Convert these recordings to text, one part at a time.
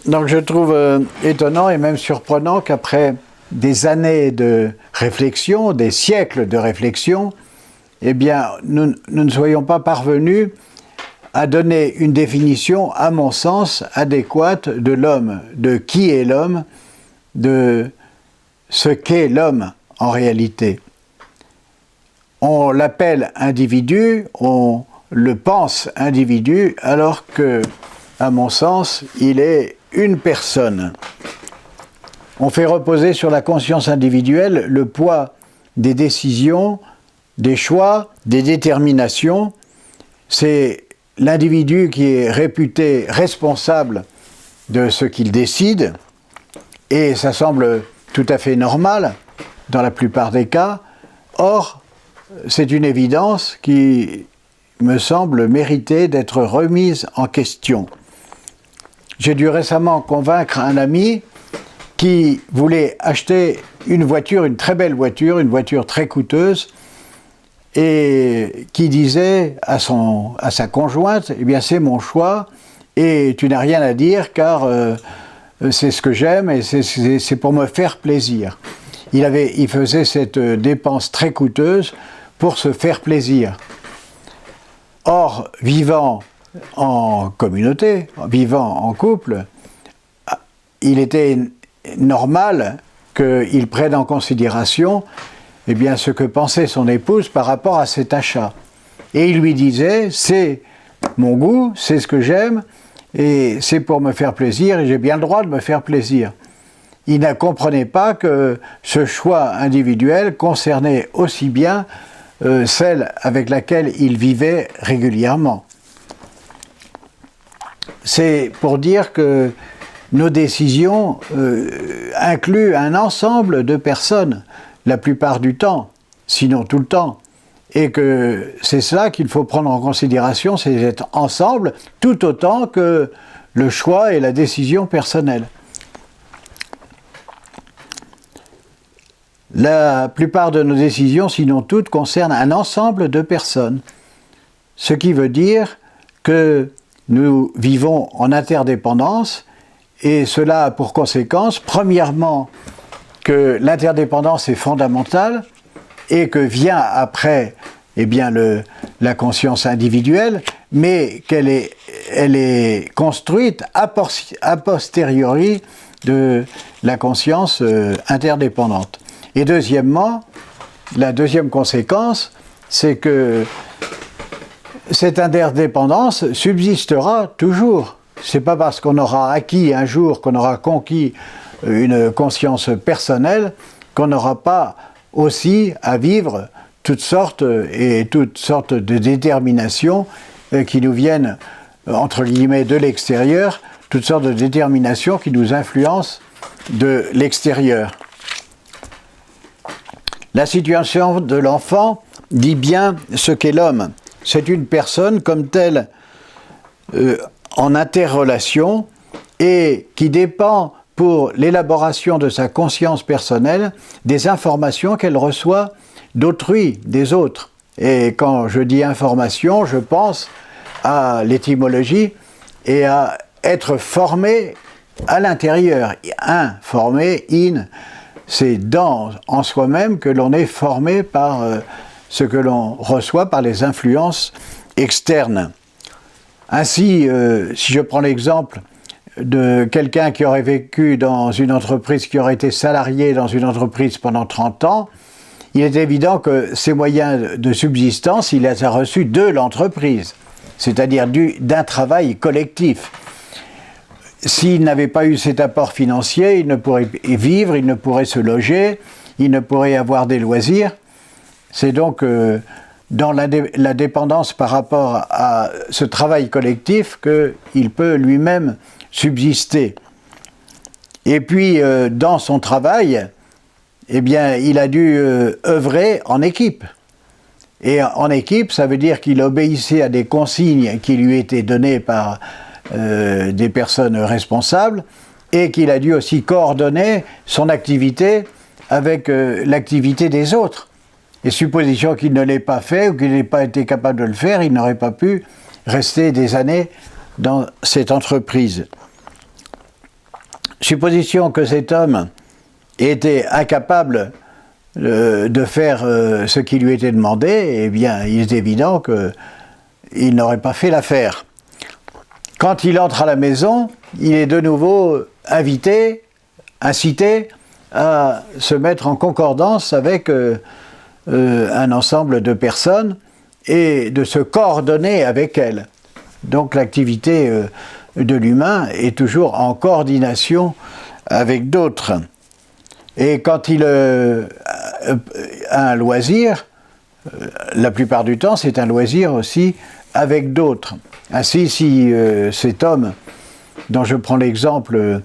Donc je trouve étonnant et même surprenant qu'après des années de réflexion, des siècles de réflexion, eh bien, nous ne soyons pas parvenus à donner une définition, à mon sens, adéquate de l'homme, de qui est l'homme, de ce qu'est l'homme en réalité. On l'appelle individu, on le pense individu, alors que, à mon sens, il est une personne. On fait reposer sur la conscience individuelle le poids des décisions, des choix, des déterminations. C'est l'individu qui est réputé responsable de ce qu'il décide, et ça semble tout à fait normal dans la plupart des cas. Or, c'est une évidence qui me semble mériter d'être remise en question. J'ai dû récemment convaincre un ami qui voulait acheter une voiture, une très belle voiture, une voiture très coûteuse, et qui disait à sa conjointe, eh bien c'est mon choix, et tu n'as rien à dire car c'est ce que j'aime et c'est pour me faire plaisir. Il faisait cette dépense très coûteuse pour se faire plaisir. Or, vivant en communauté, vivant en couple, il était normal qu'il prenne en considération eh bien, ce que pensait son épouse par rapport à cet achat. Et il lui disait, c'est mon goût, c'est ce que j'aime, et c'est pour me faire plaisir, et j'ai bien le droit de me faire plaisir. Il ne comprenait pas que ce choix individuel concernait aussi bien celle avec laquelle il vivait régulièrement. C'est pour dire que nos décisions incluent un ensemble de personnes, la plupart du temps, sinon tout le temps, et que c'est cela qu'il faut prendre en considération, c'est cet ensemble, tout autant que le choix et la décision personnelle. La plupart de nos décisions, sinon toutes, concernent un ensemble de personnes, ce qui veut dire que nous vivons en interdépendance, et cela a pour conséquence, premièrement, que l'interdépendance est fondamentale et que vient après eh bien, la conscience individuelle, mais qu'elle est construite a posteriori de la conscience interdépendante. Et deuxièmement, la deuxième conséquence, c'est que cette interdépendance subsistera toujours. Ce n'est pas parce qu'on aura acquis un jour, qu'on aura conquis une conscience personnelle, qu'on n'aura pas aussi à vivre toutes sortes de déterminations qui nous viennent, entre guillemets, de l'extérieur, toutes sortes de déterminations qui nous influencent de l'extérieur. La situation de l'enfant dit bien ce qu'est l'homme. C'est une personne comme telle en interrelation et qui dépend pour l'élaboration de sa conscience personnelle des informations qu'elle reçoit d'autrui, des autres. Et quand je dis information, je pense à l'étymologie et à être formé à l'intérieur. Informé, c'est en soi-même que l'on est formé par ce que l'on reçoit par les influences externes. Ainsi, si je prends l'exemple de quelqu'un qui aurait vécu dans une entreprise, qui aurait été salarié dans une entreprise pendant 30 ans, il est évident que ses moyens de subsistance, il les a reçus de l'entreprise, c'est-à-dire d'un travail collectif. S'il n'avait pas eu cet apport financier, il ne pourrait vivre, il ne pourrait se loger, il ne pourrait avoir des loisirs. C'est donc dans la dépendance par rapport à ce travail collectif qu'il peut lui-même subsister. Et puis, dans son travail, eh bien, il a dû œuvrer en équipe. Et en équipe, ça veut dire qu'il obéissait à des consignes qui lui étaient données par des personnes responsables et qu'il a dû aussi coordonner son activité avec l'activité des autres. Et supposition qu'il ne l'ait pas fait ou qu'il n'ait pas été capable de le faire, il n'aurait pas pu rester des années dans cette entreprise. supposition que cet homme était incapable de faire ce qui lui était demandé, eh bien, il est évident qu'il n'aurait pas fait l'affaire. Quand il entre à la maison, il est de nouveau invité, incité à se mettre en concordance avec un ensemble de personnes et de se coordonner avec elles. Donc l'activité de l'humain est toujours en coordination avec d'autres. Et quand il a un loisir, la plupart du temps c'est un loisir aussi avec d'autres. Ainsi, si cet homme dont je prends l'exemple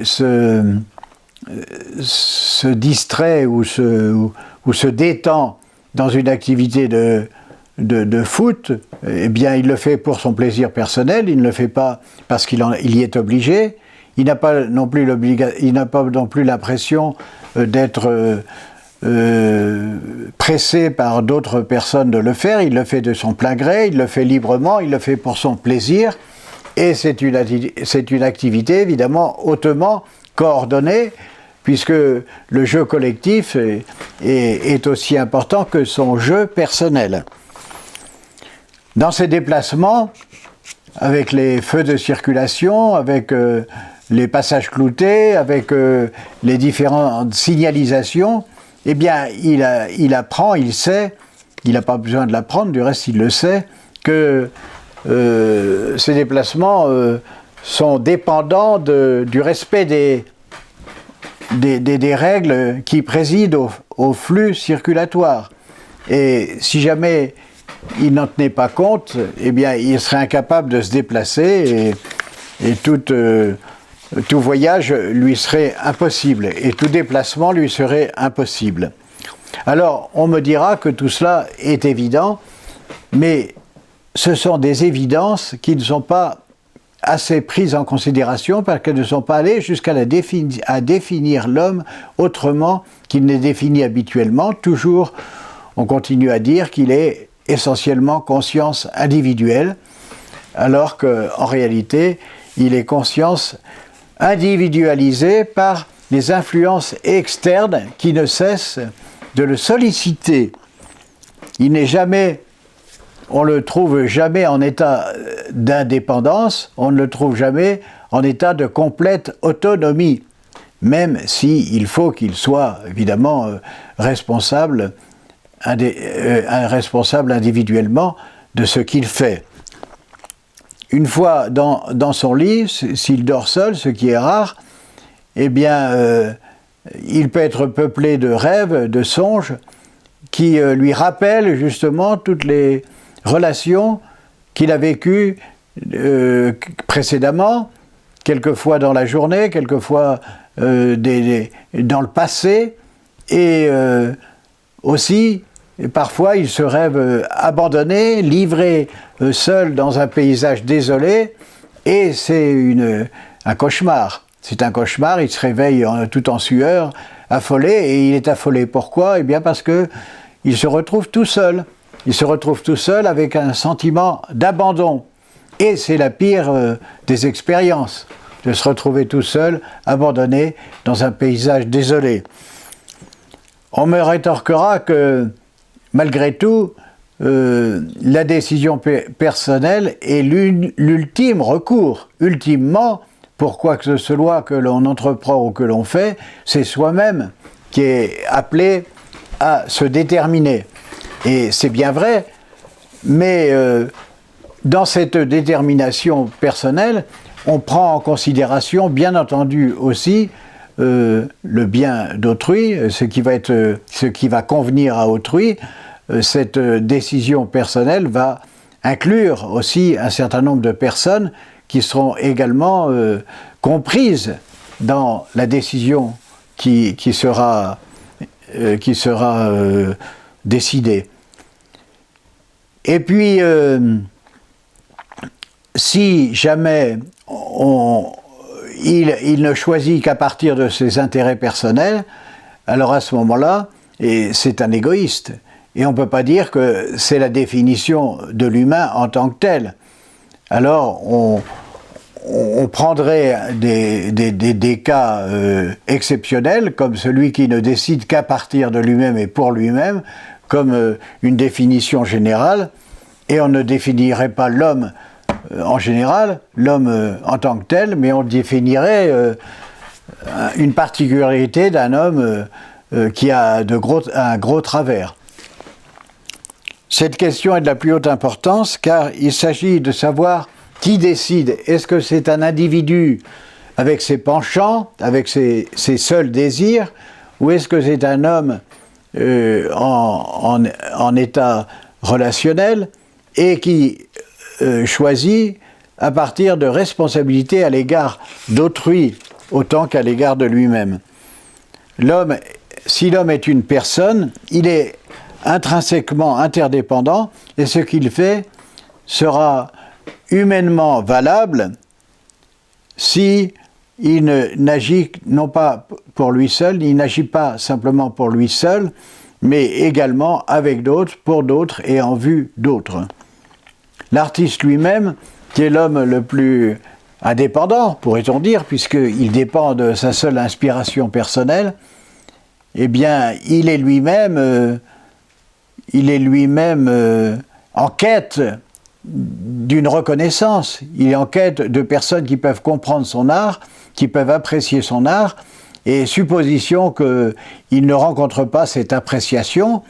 se distrait ou se détend dans une activité de foot, eh bien il le fait pour son plaisir personnel, il ne le fait pas parce qu'il y est obligé, il n'a pas non plus l'impression d'être pressé par d'autres personnes de le faire, il le fait de son plein gré, il le fait librement, il le fait pour son plaisir, et c'est une activité évidemment hautement coordonnée, puisque le jeu collectif est aussi important que son jeu personnel. Dans ces déplacements, avec les feux de circulation, avec les passages cloutés, avec les différentes signalisations, eh bien, il apprend, il sait, il n'a pas besoin de l'apprendre, du reste il le sait, que ces déplacements sont dépendants du respect des règles qui président au flux circulatoire. Et si jamais il n'en tenait pas compte, eh bien, il serait incapable de se déplacer et tout voyage lui serait impossible et tout déplacement lui serait impossible. Alors, on me dira que tout cela est évident, mais ce sont des évidences qui ne sont pas assez prises en considération parce qu'elles ne sont pas allées jusqu'à définir l'homme autrement qu'il n'est défini habituellement. Toujours, on continue à dire qu'il est essentiellement conscience individuelle, alors qu'en réalité, il est conscience individualisée par les influences externes qui ne cessent de le solliciter. Il n'est jamais, on ne le trouve jamais en état d'indépendance, on ne le trouve jamais en état de complète autonomie, même s'il faut qu'il soit évidemment responsable individuellement de ce qu'il fait. Une fois dans son lit, s'il dort seul, ce qui est rare, eh bien, il peut être peuplé de rêves, de songes, qui lui rappellent justement toutes les relations qu'il a vécues précédemment, quelquefois dans la journée, quelquefois dans le passé, et aussi, parfois, il se rêve abandonné, livré seul dans un paysage désolé, et c'est un cauchemar. C'est un cauchemar, il se réveille tout en sueur, affolé, et il est affolé. Pourquoi ? Eh bien parce qu'il se retrouve tout seul. Il se retrouve tout seul avec un sentiment d'abandon. Et c'est la pire des expériences, de se retrouver tout seul, abandonné, dans un paysage désolé. On me rétorquera que, malgré tout, la décision personnelle est l'ultime recours. Ultimement, pour quoi que ce soit que l'on entreprend ou que l'on fait, c'est soi-même qui est appelé à se déterminer. Et c'est bien vrai, mais dans cette détermination personnelle, on prend en considération, bien entendu aussi, le bien d'autrui, ce qui va convenir à autrui. Cette décision personnelle va inclure aussi un certain nombre de personnes qui seront également comprises dans la décision qui sera décidée. Et puis, si jamais il ne choisit qu'à partir de ses intérêts personnels, alors à ce moment-là, c'est un égoïste. Et on ne peut pas dire que c'est la définition de l'humain en tant que tel. Alors, on prendrait des cas exceptionnels, comme celui qui ne décide qu'à partir de lui-même et pour lui-même, comme une définition générale, et on ne définirait pas l'homme en général, l'homme en tant que tel, mais on définirait une particularité d'un homme qui a un gros travers. Cette question est de la plus haute importance car il s'agit de savoir qui décide. Est-ce que c'est un individu avec ses penchants, avec ses seuls désirs, ou est-ce que c'est un homme en état relationnel et qui choisit à partir de responsabilités à l'égard d'autrui autant qu'à l'égard de lui-même. Si l'homme est une personne, il est intrinsèquement interdépendant et ce qu'il fait sera humainement valable si il n'agit non pas pour lui seul, il n'agit pas simplement pour lui seul, mais également avec d'autres, pour d'autres et en vue d'autres. L'artiste lui-même, qui est l'homme le plus indépendant, pourrait-on dire, puisqu'il dépend de sa seule inspiration personnelle, eh bien, il est lui-même en quête d'une reconnaissance. Il est en quête de personnes qui peuvent comprendre son art, qui peuvent apprécier son art, et supposition qu'il ne rencontre pas cette appréciation,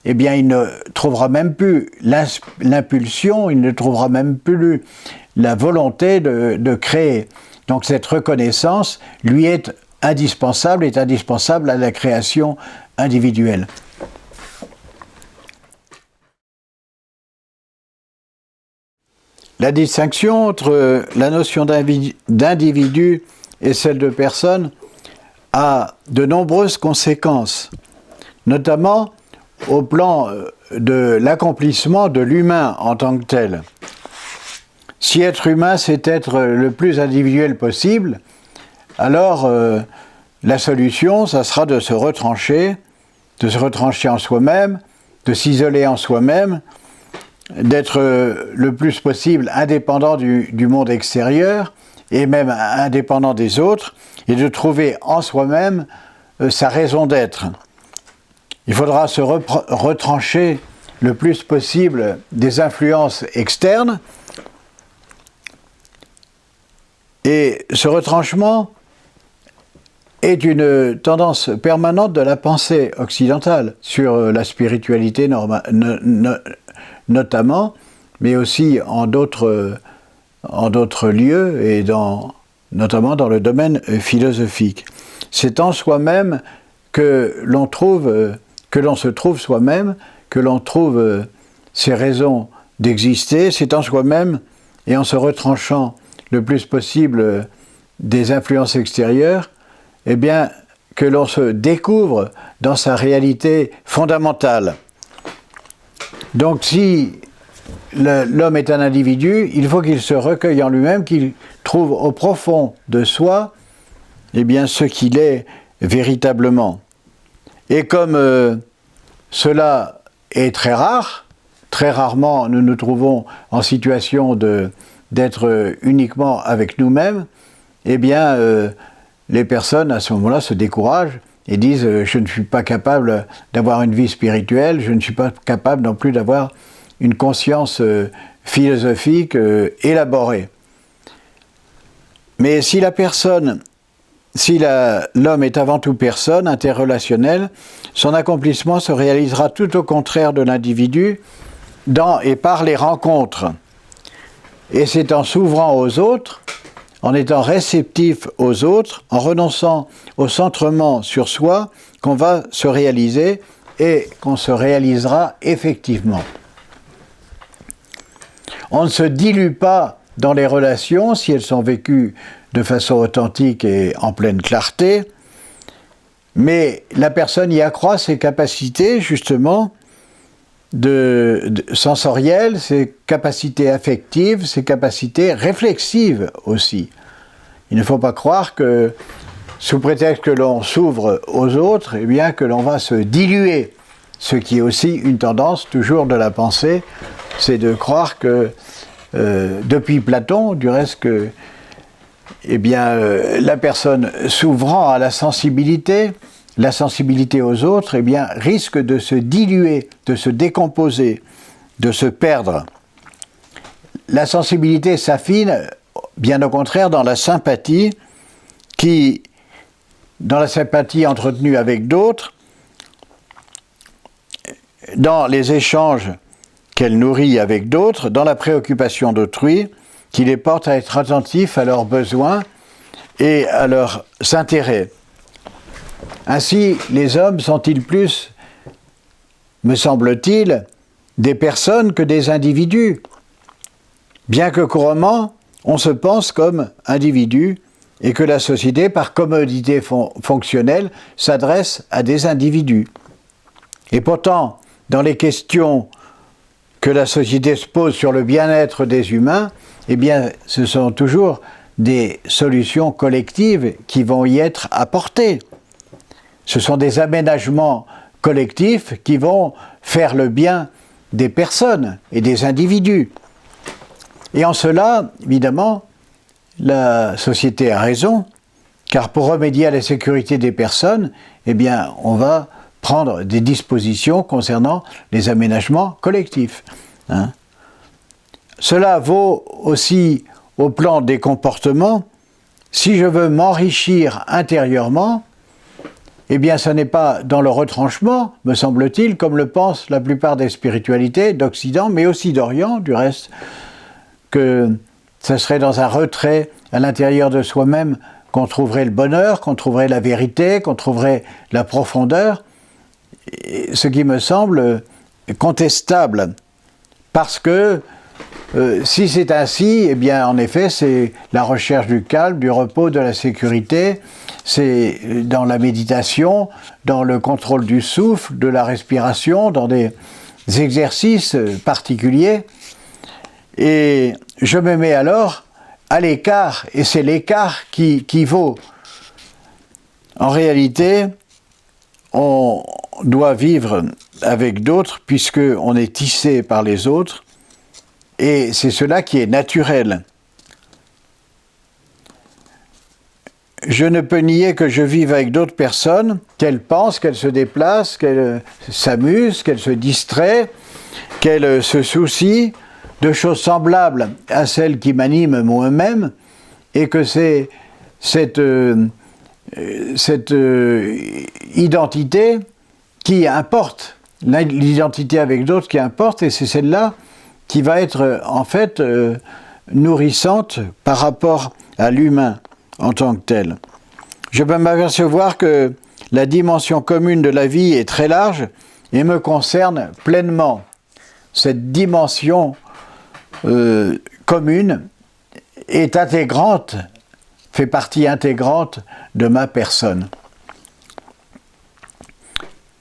eh bien, il ne trouvera même plus l'impulsion, il ne trouvera même plus la volonté de créer. Donc cette reconnaissance lui est indispensable à la création individuelle. La distinction entre la notion d'individu et celle de personne a de nombreuses conséquences, notamment au plan de l'accomplissement de l'humain en tant que tel. Si être humain, c'est être le plus individuel possible, alors la solution, ça sera de se retrancher en soi-même, de s'isoler en soi-même, d'être le plus possible indépendant du monde extérieur et même indépendant des autres, et de trouver en soi-même sa raison d'être. Il faudra se retrancher le plus possible des influences externes, et ce retranchement est une tendance permanente de la pensée occidentale sur la spiritualité notamment, mais aussi en d'autres lieux et notamment dans le domaine philosophique. C'est en soi-même que l'on se trouve soi-même, que l'on trouve ses raisons d'exister. C'est en soi-même et en se retranchant le plus possible des influences extérieures, eh bien, que l'on se découvre dans sa réalité fondamentale. Donc si l'homme est un individu, il faut qu'il se recueille en lui-même, qu'il trouve au profond de soi eh bien, ce qu'il est véritablement. Et comme cela est très rare, très rarement nous nous trouvons en situation d'être uniquement avec nous-mêmes, eh bien les personnes à ce moment-là se découragent et disent « je ne suis pas capable d'avoir une vie spirituelle, je ne suis pas capable non plus d'avoir une conscience philosophique élaborée ». Mais si l'homme est avant tout personne, interrelationnel, son accomplissement se réalisera tout au contraire de l'individu dans et par les rencontres. Et c'est en s'ouvrant aux autres, en étant réceptif aux autres, en renonçant au centrement sur soi, qu'on va se réaliser et qu'on se réalisera effectivement. On ne se dilue pas dans les relations si elles sont vécues de façon authentique et en pleine clarté, mais la personne y accroît ses capacités justement sensorielles, ses capacités affectives, ses capacités réflexives aussi. Il ne faut pas croire que, sous prétexte que l'on s'ouvre aux autres, eh bien que l'on va se diluer. Ce qui est aussi une tendance toujours de la pensée, c'est de croire que, depuis Platon, du reste que eh bien, la personne s'ouvrant à la sensibilité aux autres, eh bien, risque de se diluer, de se décomposer, de se perdre. La sensibilité s'affine, bien au contraire, dans la sympathie entretenue avec d'autres, dans les échanges qu'elle nourrit avec d'autres, dans la préoccupation d'autrui, qui les porte à être attentifs à leurs besoins et à leurs intérêts. Ainsi, les hommes sont-ils plus, me semble-t-il, des personnes que des individus, bien que couramment, on se pense comme individu et que la société, par commodité fonctionnelle, s'adresse à des individus. Et pourtant, dans les questions que la société se pose sur le bien-être des humains, eh bien, ce sont toujours des solutions collectives qui vont y être apportées. Ce sont des aménagements collectifs qui vont faire le bien des personnes et des individus. Et en cela, évidemment, la société a raison, car pour remédier à la sécurité des personnes, eh bien, on va prendre des dispositions concernant les aménagements collectifs. Cela vaut aussi au plan des comportements. Si je veux m'enrichir intérieurement, eh bien, ce n'est pas dans le retranchement, me semble-t-il, comme le pensent la plupart des spiritualités d'Occident, mais aussi d'Orient, du reste, que ce serait dans un retrait à l'intérieur de soi-même qu'on trouverait le bonheur, qu'on trouverait la vérité, qu'on trouverait la profondeur, ce qui me semble contestable, parce que si c'est ainsi, eh bien, en effet, c'est la recherche du calme, du repos, de la sécurité, c'est dans la méditation, dans le contrôle du souffle, de la respiration, dans des exercices particuliers. Et je me mets alors à l'écart, et c'est l'écart qui vaut. En réalité, on doit vivre avec d'autres, puisqu'on est tissé par les autres, et c'est cela qui est naturel. Je ne peux nier que je vive avec d'autres personnes, qu'elles pensent, qu'elles se déplacent, qu'elles s'amusent, qu'elles se distraient, qu'elles se soucient de choses semblables à celles qui m'animent moi-même, et que c'est cette identité qui importe, l'identité avec d'autres qui importe, et c'est celle-là qui va être en fait nourrissante par rapport à l'humain en tant que tel. Je peux m'apercevoir que la dimension commune de la vie est très large et me concerne pleinement. Cette dimension commune est intégrante, fait partie intégrante de ma personne.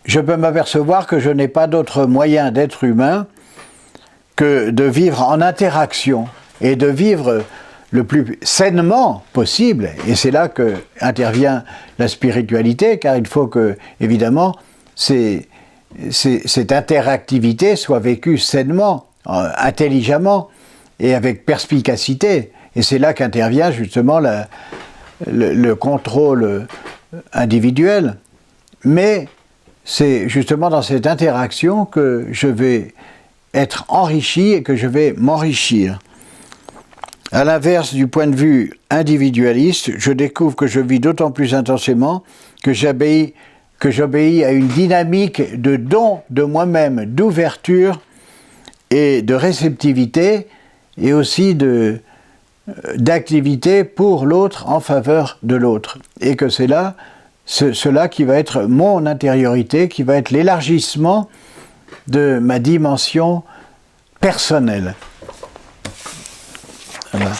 Je peux m'apercevoir que je n'ai pas d'autre moyen d'être humain que de vivre en interaction et de vivre le plus sainement possible. Et c'est là que intervient la spiritualité, car il faut que, évidemment, cette interactivité soit vécue sainement, intelligemment et avec perspicacité. Et c'est là qu'intervient justement le contrôle individuel. Mais c'est justement dans cette interaction que je vais être enrichi et que je vais m'enrichir. À l'inverse du point de vue individualiste, je découvre que je vis d'autant plus intensément que j'obéis à une dynamique de don de moi-même, d'ouverture et de réceptivité, et aussi d'activité pour l'autre en faveur de l'autre. Et que c'est là, cela qui va être mon intériorité, qui va être l'élargissement de ma dimension personnelle. Voilà.